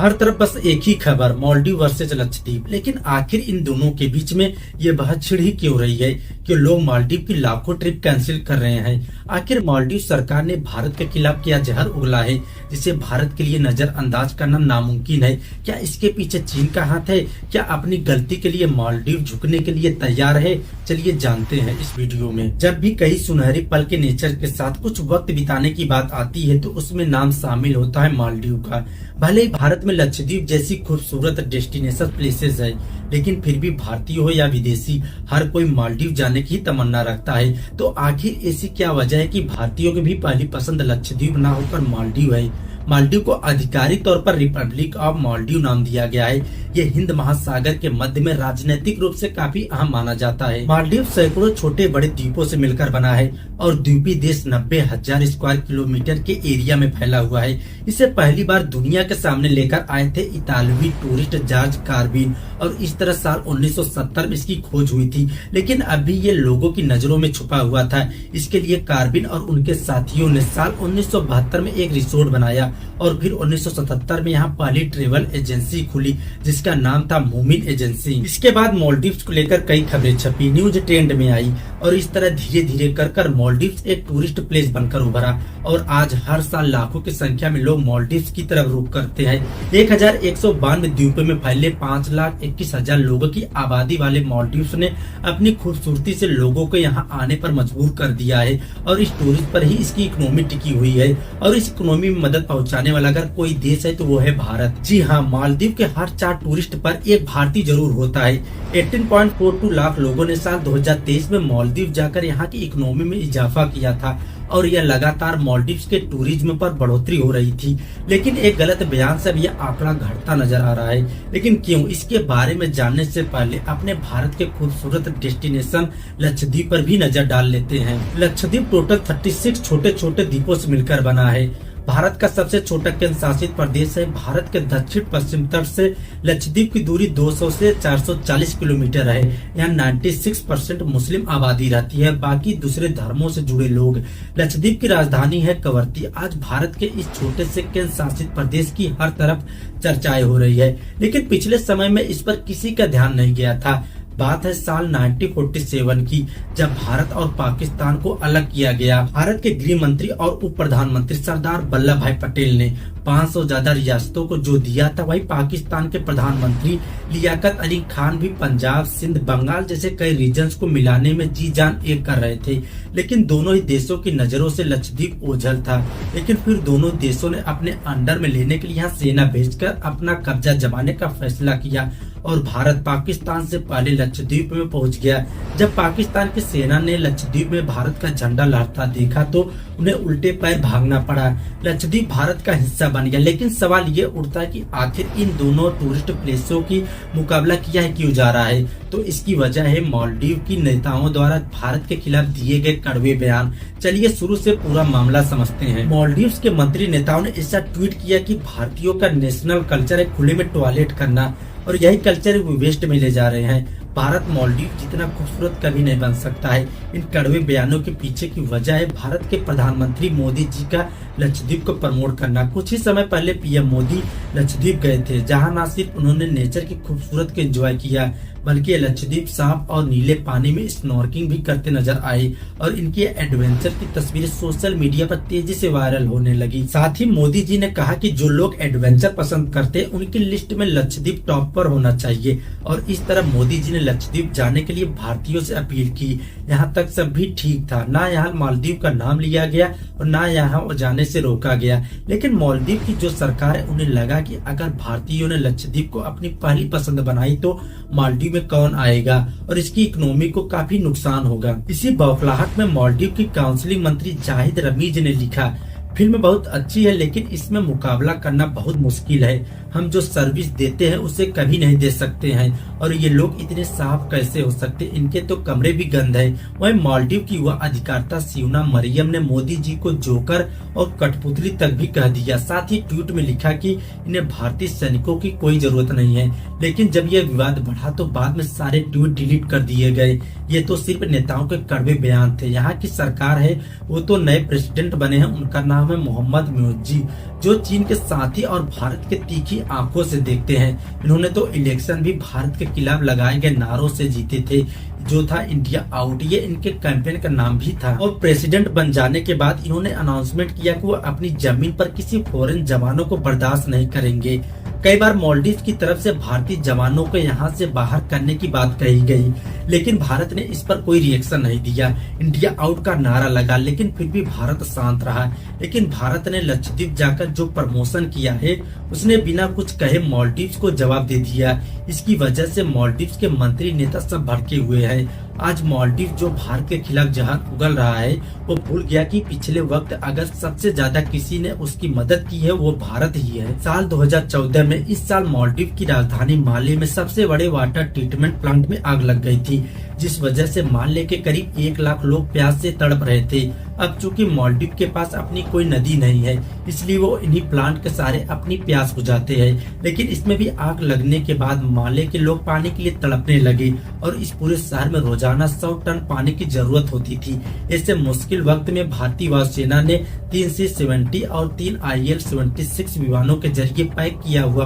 हर तरफ बस एक ही खबर, मालदीव वर्सेज लक्षद्वीप। लेकिन आखिर इन दोनों के बीच में ये बहस छिड़ ही क्यों रही है कि लोग मालदीव की लाखों ट्रिप कैंसिल कर रहे हैं। आखिर मालदीव सरकार ने भारत के खिलाफ क्या जहर उगला है जिसे भारत के लिए नजरअंदाज करना नामुमकिन है। क्या इसके पीछे चीन का हाथ है? क्या अपनी गलती के लिए मालदीव झुकने के लिए तैयार है? चलिए जानते हैं इस वीडियो में। जब भी कई सुनहरी पल के नेचर के साथ कुछ वक्त बिताने की बात आती है तो उसमें नाम शामिल होता है मालदीव का। भले ही भारत में लक्षद्वीप जैसी खूबसूरत डेस्टिनेशन प्लेसेस है, लेकिन फिर भी भारतीय हो या विदेशी हर कोई मालदीव जाने की तमन्ना रखता है। तो आखिर ऐसी क्या वजह है कि भारतीयों की भी पहली पसंद लक्षद्वीप ना होकर मालदीव है? मालदीव को आधिकारिक तौर पर रिपब्लिक ऑफ मालदीव नाम दिया गया है। ये हिंद महासागर के मध्य में राजनीतिक रूप से काफी अहम माना जाता है। मालदीव सैकड़ों छोटे बड़े द्वीपों से मिलकर बना है और द्वीपी देश 90,000 स्क्वायर किलोमीटर के एरिया में फैला हुआ है। इसे पहली बार दुनिया के सामने लेकर आए थे इतालवी टूरिस्ट जॉर्ज कार्बिन और इस तरह साल 1970 में इसकी खोज हुई थी। लेकिन अभी ये लोगों की नजरों में छुपा हुआ था। इसके लिए कार्बिन और उनके साथियों ने साल 1972 में एक रिसोर्ट बनाया और फिर 1977 में यहाँ पहली ट्रेवल एजेंसी खुली जिसका नाम था मूमिन एजेंसी। इसके बाद मालदीव्स को लेकर कई खबरें छपी, न्यूज ट्रेंड में आई और इस तरह धीरे धीरे कर मालदीव्स एक टूरिस्ट प्लेस बनकर उभरा और आज हर साल लाखों की संख्या में लोग मालदीव्स की तरफ रुख करते हैं। 1192 द्वीपों में फैले 5,21,000 लोगों की आबादी वाले मालदीव्स ने अपनी खूबसूरती से लोगों को यहाँ आने पर मजबूर कर दिया है और इस टूरिस्ट पर ही इसकी इकोनॉमी टिकी हुई है। और इस इकोनॉमी में मदद पहुंचाने वाला अगर कोई देश है तो वो है भारत। जी हाँ, मालदीव के हर 4 टूरिस्ट पर एक भारतीय जरूर होता है। 18.42 लाख लोगों ने साल 2023 में मालदीव जाकर यहाँ की इकोनॉमी में इजाफा किया था और यह लगातार मालदीव्स के टूरिज्म पर बढ़ोतरी हो रही थी। लेकिन एक गलत बयान से यह आंकड़ा घटता नजर आ रहा है। लेकिन क्यों? इसके बारे में जानने से पहले अपने भारत के खूबसूरत डेस्टिनेशन लक्षद्वीप पर भी नजर डाल लेते हैं। लक्षद्वीप टोटल 36 छोटे छोटे द्वीपों से मिलकर बना है। भारत का सबसे छोटा केंद्र शासित प्रदेश है। भारत के दक्षिण पश्चिम तट से लक्षद्वीप की दूरी 200 से 440 किलोमीटर है। यहाँ 96% मुस्लिम आबादी रहती है, बाकी दूसरे धर्मों से जुड़े लोग। लक्षद्वीप की राजधानी है कवरत्ती। आज भारत के इस छोटे से केंद्र शासित प्रदेश की हर तरफ चर्चाएं हो रही है, लेकिन पिछले समय में इस पर किसी का ध्यान नहीं गया था। बात है साल 1947 की, जब भारत और पाकिस्तान को अलग किया गया। भारत के गृह मंत्री और उप प्रधानमंत्री सरदार वल्लभ भाई पटेल ने 500 ज्यादा रियासतों को जो दिया था, वही पाकिस्तान के प्रधानमंत्री लियाकत अली खान भी पंजाब, सिंध, बंगाल जैसे कई रीजन्स को मिलाने में जी जान एक कर रहे थे। लेकिन दोनों ही देशों की नजरों से लक्षद्वीप ओझल था। लेकिन फिर दोनों देशों ने अपने अंडर में लेने के लिए यहाँ सेना भेजकर अपना कब्जा जमाने का फैसला किया और भारत पाकिस्तान से पहले लक्षद्वीप में पहुंच गया। जब पाकिस्तान की सेना ने लक्षद्वीप में भारत का झंडा लहरता देखा तो उन्हें उल्टे पैर भागना पड़ा। लक्षद्वीप भारत का हिस्सा बन गया। लेकिन सवाल ये उठता है कि आखिर इन दोनों टूरिस्ट प्लेसों की मुकाबला किया है क्यों जा रहा है? तो इसकी वजह है मालदीव की नेताओं द्वारा भारत के खिलाफ दिए गए कड़वे बयान। चलिए शुरू से पूरा मामला समझते हैं। मालदीव्स के मंत्री नेताओं ने ऐसा ट्वीट किया कि भारतीयों का नेशनल कल्चर है खुले में टॉयलेट करना और यही कल्चर वे वेस्ट में ले जा रहे हैं। भारत मालदीव जितना खूबसूरत कभी नहीं बन सकता है। इन कड़वे बयानों के पीछे की वजह है भारत के प्रधानमंत्री मोदी जी का लक्षद्वीप को प्रमोट करना। कुछ ही समय पहले पीएम मोदी लक्षद्वीप गए थे, जहां न सिर्फ उन्होंने नेचर की खूबसूरत को एंजॉय किया बल्कि लक्षद्वीप साफ और नीले पानी में स्नॉर्किंग भी करते नजर आए और इनकी एडवेंचर की तस्वीरें सोशल मीडिया पर तेजी से वायरल होने लगी। साथ ही मोदी जी ने कहा कि जो लोग एडवेंचर पसंद करते हैं उनकी लिस्ट में लक्षद्वीप टॉप पर होना चाहिए और इस तरह मोदी जी ने लक्षद्वीप जाने के लिए भारतीयों से अपील की। यहाँ तक सब भी ठीक था, ना यहाँ मालदीव का नाम लिया गया और ना यहाँ जाने से रोका गया। लेकिन मालदीव की जो सरकार है उन्हें लगा कि अगर भारतीयों ने लक्षद्वीप को अपनी पहली पसंद बनाई तो मालदीव में कौन आएगा और इसकी इकोनॉमी को काफी नुकसान होगा। इसी बौखलाहट में मालदीव की काउंसिलिंग मंत्री जाहिद रमीज ने लिखा, फिल्म बहुत अच्छी है लेकिन इसमें मुकाबला करना बहुत मुश्किल है। हम जो सर्विस देते हैं उसे कभी नहीं दे सकते हैं और ये लोग इतने साफ कैसे हो सकते, इनके तो कमरे भी गंद है। वहीं मालदीव की युवा अधिकारिता सियोना मरियम ने मोदी जी को जोकर और कठपुतली तक भी कह दिया। साथ ही ट्वीट में लिखा कि इन्हें भारतीय सैनिकों की कोई जरूरत नहीं है। लेकिन जब यह विवाद बढ़ा तो बाद में सारे ट्वीट डिलीट कर दिए गए। ये तो सिर्फ नेताओं के कड़वे बयान थे। यहाँ की सरकार है वो तो नए प्रेसिडेंट बने हैं, उनका नाम नाम है मोहम्मद म्यूजी, जो चीन के साथी और भारत के तीखी आंखों से देखते हैं। इन्होंने तो इलेक्शन भी भारत के खिलाफ लगाए गए नारों से जीते थे, जो था इंडिया आउट, ये इनके कैंपेन का नाम भी था। और प्रेसिडेंट बन जाने के बाद इन्होंने अनाउंसमेंट किया कि वो अपनी जमीन पर किसी फॉरेन जवानों को बर्दाश्त नहीं करेंगे। कई बार मालदीव की तरफ से भारतीय जवानों को यहां से बाहर करने की बात कही गई, लेकिन भारत ने इस पर कोई रिएक्शन नहीं दिया। इंडिया आउट का नारा लगा, लेकिन फिर भी भारत शांत रहा। लेकिन भारत ने लक्षद्वीप जाकर जो प्रमोशन किया है, उसने बिना कुछ कहे मालदीव को जवाब दे दिया। इसकी वजह से मालदीव के मंत्री नेता सब भड़के हुए हैं। आज मालदीव जो भारत के खिलाफ जहां उगल रहा है, वो भूल गया कि पिछले वक्त अगर सबसे ज्यादा किसी ने उसकी मदद की है, वो भारत ही है। साल 2014 में इस साल मालदीव की राजधानी माले में सबसे बड़े वाटर ट्रीटमेंट प्लांट में आग लग गई थी, जिस वजह से माले के करीब 1 लाख लोग प्यास से तड़प रहे थे। अब चूंकि मालदीव के पास अपनी कोई नदी नहीं है, इसलिए वो इन्हीं प्लांट के सारे अपनी प्यास बुझाते हैं। लेकिन इसमें भी आग लगने के बाद माले के लोग पानी के लिए तड़पने लगे और इस पूरे शहर में रोजाना 100 टन पानी की जरूरत होती थी। ऐसे मुश्किल वक्त में भारतीय वायुसेना ने 3 C-70 और 3 IL-76 विमानों के जरिए पैक किया हुआ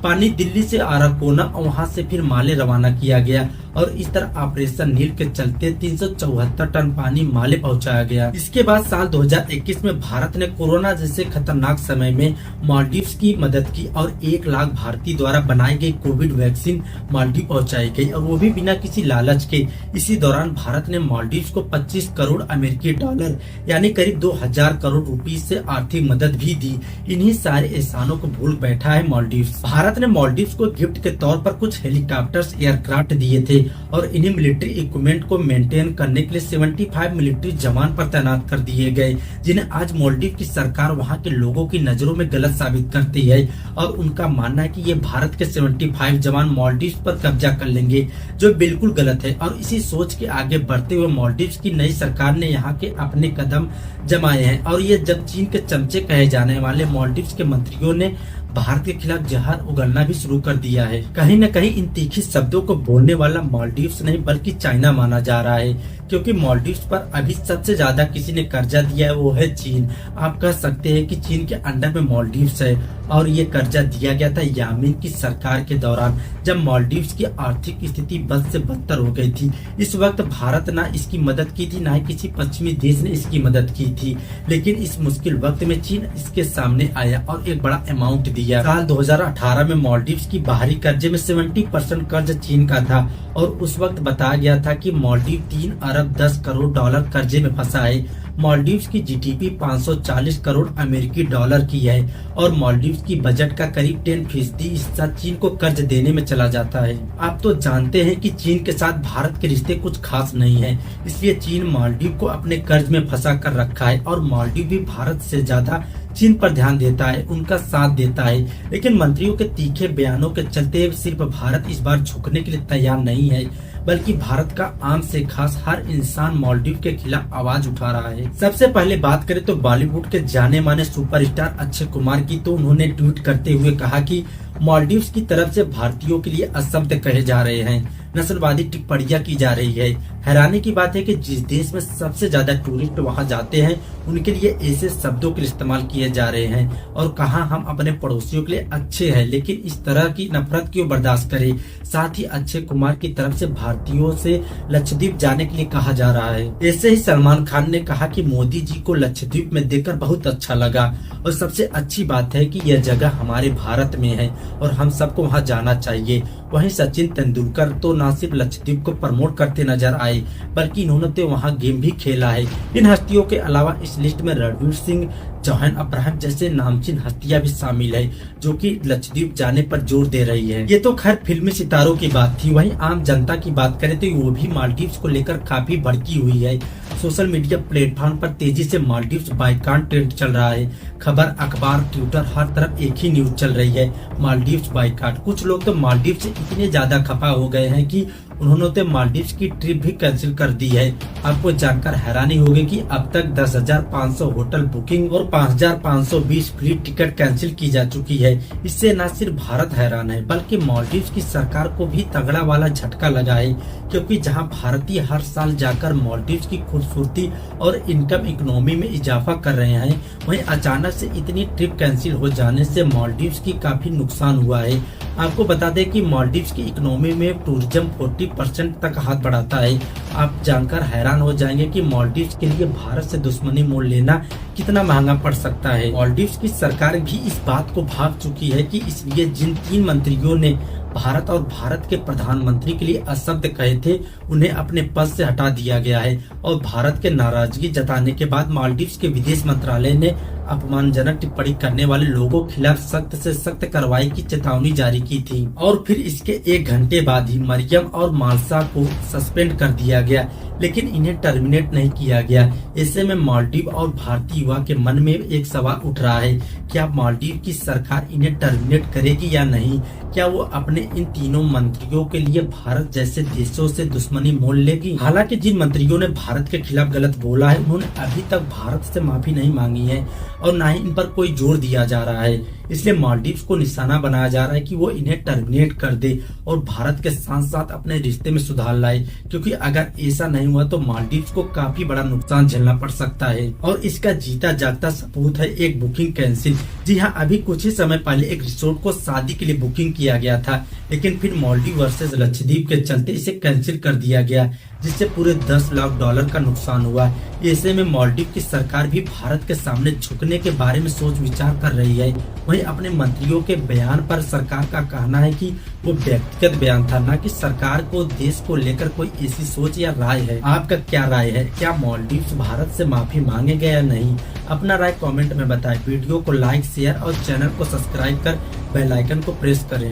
पानी दिल्ली से आराकोना और वहां से फिर माले रवाना किया गया और इस तरह ऑपरेशन नील के चलते 374 टन पानी माले पहुंचाया गया। इसके बाद साल 2021 में भारत ने कोरोना जैसे खतरनाक समय में मालदीव की मदद की और 1 लाख भारतीय द्वारा बनाई गई कोविड वैक्सीन मालदीव पहुंचाई गई, और वो भी बिना किसी लालच के। इसी दौरान भारत ने मालदीव को 25 करोड़ अमेरिकी डॉलर यानी करीब 2000 करोड़ रुपए से आर्थिक मदद भी दी। इन्हीं सारे एहसानों को भूल बैठा है मालदीव। भारत ने मालदीव को गिफ्ट के तौर पर कुछ हेलीकॉप्टर्स, एयरक्राफ्ट दिए थे और इन्हीं मिलिट्री इक्विपमेंट को मेंटेन करने के लिए 75 मिलिट्री जवान पर तैनात कर दिए गए, जिन्हें आज मालदीव की सरकार वहां के लोगों की नजरों में गलत साबित करती है। और उनका मानना है कि ये भारत के 75 जवान मालदीव पर कब्जा कर लेंगे, जो बिल्कुल गलत है। और इसी सोच के आगे बढ़ते हुए मालदीव की नई सरकार ने यहाँ के अपने कदम जमाए हैं। और ये जब चीन के चमचे कहे जाने वाले मालदीव के मंत्रियों ने भारत के खिलाफ जहर उगलना भी शुरू कर दिया है। कहीं न कहीं इन तीखी शब्दों को बोलने वाला मालदीव नहीं बल्कि चाइना माना जा रहा है, क्योंकि मालदीव पर अभी सबसे ज्यादा किसी ने कर्जा दिया है, वो है चीन। आप कह सकते हैं कि चीन के अंडर में मालदीव है और ये कर्जा दिया गया था यामीन की सरकार के दौरान, जब मालदीव की आर्थिक स्थिति बद से बदतर हो गई थी। इस वक्त भारत ना इसकी मदद की थी, ना ही किसी पश्चिमी देश ने इसकी मदद की थी। लेकिन इस मुश्किल वक्त में चीन इसके सामने आया और एक बड़ा अमाउंट दिया। साल 2018 में मालदीव की बाहरी कर्जे में 70% कर्ज चीन का था और उस वक्त बताया गया था कि मालदीव 3 अरब 10 करोड़ डॉलर कर्जे में फंसा है। मालदीव की जीडीपी 540 करोड़ अमेरिकी डॉलर की है और मालदीव की बजट का करीब 10% हिस्सा चीन को कर्ज देने में चला जाता है। आप तो जानते हैं कि चीन के साथ भारत के रिश्ते कुछ खास नहीं है, इसलिए चीन मालदीव को अपने कर्ज में फंसा कर रखा है और मालदीव भी भारत से ज्यादा चीन पर ध्यान देता है, उनका साथ देता है। लेकिन मंत्रियों के तीखे बयानों के चलते सिर्फ भारत इस बार झुकने के लिए तैयार नहीं है, बल्कि भारत का आम से खास हर इंसान मालदीव के खिलाफ आवाज उठा रहा है। सबसे पहले बात करें तो बॉलीवुड के जाने माने सुपरस्टार अक्षय कुमार की, तो उन्होंने ट्वीट करते हुए कहा कि मालदीव की तरफ से भारतीयों के लिए अशब्द कहे जा रहे हैं, नस्लवादी टिप्पणियां की जा रही है। हैरानी की बात है कि जिस देश में सबसे ज्यादा टूरिस्ट वहां जाते हैं, उनके लिए ऐसे शब्दों के इस्तेमाल किए जा रहे हैं। और कहा हम अपने पड़ोसियों के लिए अच्छे हैं, लेकिन इस तरह की नफरत क्यों बर्दाश्त करें। साथ ही अक्षय कुमार की तरफ से भारतीयों से लक्षद्वीप जाने के लिए कहा जा रहा है। ऐसे ही सलमान खान ने कहा कि मोदी जी को लक्षद्वीप में देखकर बहुत अच्छा लगा और सबसे अच्छी बात है कि यह जगह हमारे भारत में है और हम सबको वहां जाना चाहिए। वहीं सचिन तेंदुलकर तो न सिर्फ लक्षद्वीप को प्रमोट करते नजर आए, बल्कि इन्होंने तो वहां गेम भी खेला है। इन हस्तियों के अलावा इस लिस्ट में रणवीर सिंह, जोहान अब्राहम जैसे नामचीन हस्तियां भी शामिल है, जो कि लक्षद्वीप जाने पर जोर दे रही है। ये तो खैर फिल्मी सितारों की बात थी। वहीं आम जनता की बात करें तो वो भी मालदीव को लेकर काफी भड़की हुई है। सोशल मीडिया प्लेटफॉर्म पर तेजी से मालदीव बायकॉट ट्रेंड चल रहा है। खबर, अखबार, ट्विटर, हर तरफ एक ही न्यूज चल रही है, मालदीव्स बाइकाट। कुछ लोग तो मालदीव से इतने ज्यादा खफा हो गए हैं कि उन्होंने तो मालदीव की ट्रिप भी कैंसिल कर दी है। आपको जानकर हैरानी होगी कि अब तक 10,500 होटल बुकिंग और 5,520 फ्री टिकट कैंसिल की जा चुकी है। इससे न सिर्फ भारत हैरान है बल्कि मालदीव की सरकार को भी तगड़ा वाला झटका लगा है, क्योंकि जहां भारतीय हर साल जाकर मालदीव की खूबसूरती और इनकम इकोनॉमी में इजाफा कर रहे हैं, वहीं अचानक से इतनी ट्रिप कैंसिल हो जाने से मालदीव की काफी नुकसान हुआ है। आपको बता दें कि मालदीव की इकोनॉमी में टूरिज्म 40% तक हाथ बढ़ाता है। आप जानकर हैरान हो जाएंगे कि मालदीव के लिए भारत से दुश्मनी मोल लेना कितना महंगा पड़ सकता है। मालदीव की सरकार भी इस बात को भाग चुकी है कि इसलिए जिन 3 मंत्रियों ने भारत और भारत के प्रधानमंत्री के लिए अशब्द कहे थे, उन्हें अपने पद से हटा दिया गया है। और भारत के नाराजगी जताने के बाद मालदीव के विदेश मंत्रालय ने अपमानजनक टिप्पणी करने वाले लोगों के खिलाफ सख्त से सख्त कार्रवाई की चेतावनी जारी की थी। और फिर इसके 1 घंटे बाद ही मरियम और माल्सा को सस्पेंड कर दिया गया, लेकिन इन्हें टर्मिनेट नहीं किया गया। ऐसे में मालदीव और भारतीय युवा के मन में एक सवाल उठ रहा है, क्या मालदीव की सरकार इन्हें टर्मिनेट करेगी या नहीं? क्या वो अपने इन तीनों मंत्रियों के लिए भारत जैसे देशों से दुश्मनी मोल लेगी? हालांकि जिन मंत्रियों ने भारत के खिलाफ गलत बोला है, उन्होंने अभी तक भारत से माफी नहीं मांगी है और न ही इन पर कोई जोर दिया जा रहा है। इसलिए मालदीव को निशाना बनाया जा रहा है कि वो इन्हें टर्मिनेट कर दे और भारत के साथ साथ अपने रिश्ते में सुधार लाए, क्योंकि अगर ऐसा नहीं हुआ तो मालदीव को काफी बड़ा नुकसान झेलना पड़ सकता है। और इसका जीता जागता सबूत है एक बुकिंग कैंसिल। जी हाँ, अभी कुछ ही समय पहले एक रिसोर्ट को शादी के लिए बुकिंग किया गया था, लेकिन फिर मालदीव वर्सेस लक्षद्वीप के चलते इसे कैंसिल कर दिया गया, जिससे पूरे $10 लाख का नुकसान हुआ। ऐसे में मालदीव की सरकार भी भारत के सामने झुकने के बारे में सोच विचार कर रही है। वहीं अपने मंत्रियों के बयान पर सरकार का कहना है कि वो व्यक्तिगत बयान था, न कि सरकार को देश को लेकर कोई ऐसी सोच या राय है। आपका क्या राय है? क्या मालदीव भारत से माफी मांगेगा या नहीं? अपना राय कमेंट में बताएं। वीडियो को लाइक, शेयर और चैनल को सब्सक्राइब कर बेल आइकन को प्रेस करें।